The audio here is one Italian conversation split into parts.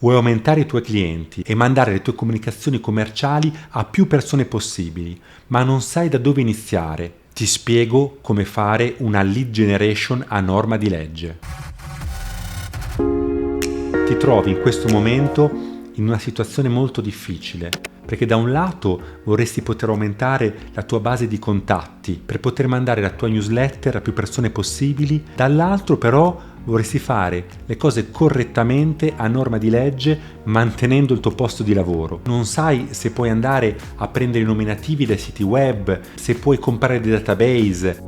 Vuoi aumentare i tuoi clienti e mandare le tue comunicazioni commerciali a più persone possibili, ma non sai da dove iniziare. Ti spiego come fare una lead generation a norma di legge. Ti trovi in questo momento in una situazione molto difficile, perché da un lato vorresti poter aumentare la tua base di contatti per poter mandare la tua newsletter a più persone possibili, dall'altro però vorresti fare le cose correttamente a norma di legge mantenendo il tuo posto di lavoro. Non sai se puoi andare a prendere i nominativi dai siti web, se puoi comprare dei database.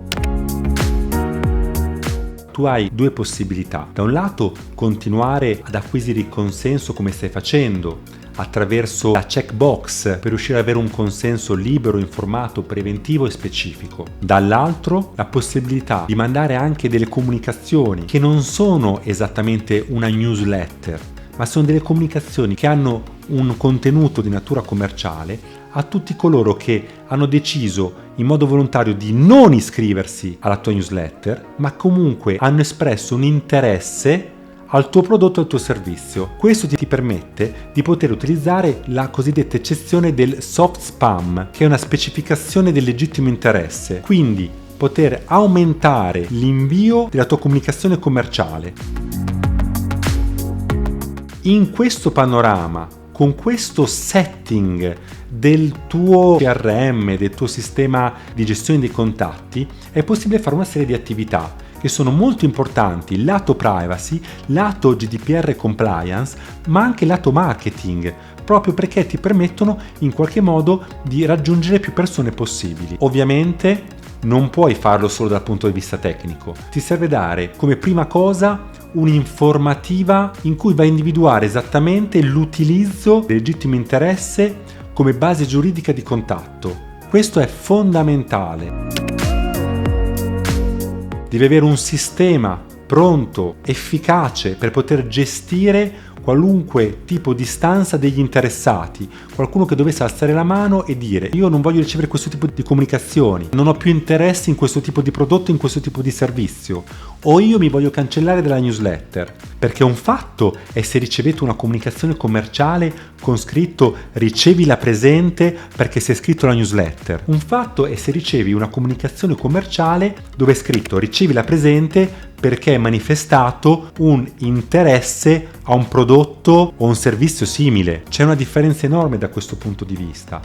Tu hai due possibilità. Da un lato continuare ad acquisire il consenso come stai facendo, attraverso la checkbox per riuscire ad avere un consenso libero, informato, preventivo e specifico. Dall'altro la possibilità di mandare anche delle comunicazioni che non sono esattamente una newsletter, ma sono delle comunicazioni che hanno un contenuto di natura commerciale a tutti coloro che hanno deciso in modo volontario di non iscriversi alla tua newsletter, ma comunque hanno espresso un interesse al tuo prodotto e al tuo servizio. Questo ti permette di poter utilizzare la cosiddetta eccezione del soft spam, che è una specificazione del legittimo interesse, quindi poter aumentare l'invio della tua comunicazione commerciale. In questo panorama, con questo setting del tuo CRM, del tuo sistema di gestione dei contatti, è possibile fare una serie di attività che sono molto importanti, lato privacy, lato GDPR compliance, ma anche lato marketing, proprio perché ti permettono in qualche modo di raggiungere più persone possibili. Ovviamente non puoi farlo solo dal punto di vista tecnico, ti serve dare come prima cosa un'informativa in cui vai a individuare esattamente l'utilizzo del legittimo interesse come base giuridica di contatto. Questo è fondamentale. Devi avere un sistema pronto, efficace per poter gestire qualunque tipo di istanza degli interessati, qualcuno che dovesse alzare la mano e dire: io non voglio ricevere questo tipo di comunicazioni, non ho più interesse in questo tipo di prodotto, in questo tipo di servizio, o io mi voglio cancellare dalla newsletter. Perché un fatto è se ricevete una comunicazione commerciale con scritto ricevila presente perché sei iscritto alla newsletter. Un fatto è se ricevi una comunicazione commerciale dove è scritto ricevila presente perché è manifestato un interesse a un prodotto o un servizio simile. C'è una differenza enorme da questo punto di vista.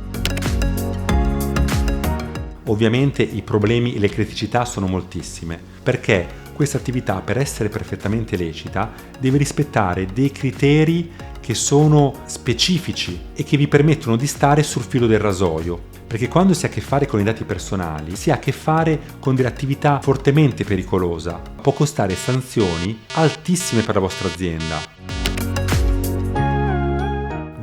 Ovviamente i problemi e le criticità sono moltissime, perché questa attività, per essere perfettamente lecita, deve rispettare dei criteri che sono specifici e che vi permettono di stare sul filo del rasoio. Perché quando si ha a che fare con i dati personali, si ha a che fare con dell'attività fortemente pericolosa. Può costare sanzioni altissime per la vostra azienda.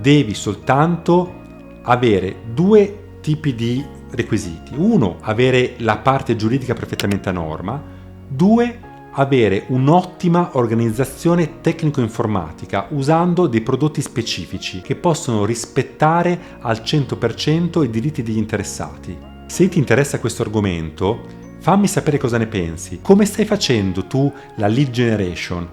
Devi soltanto avere due tipi di requisiti. Uno, avere la parte giuridica perfettamente a norma. Due, avere un'ottima organizzazione tecnico-informatica usando dei prodotti specifici che possono rispettare al 100% i diritti degli interessati. Se ti interessa questo argomento, fammi sapere cosa ne pensi. Come stai facendo tu la lead generation?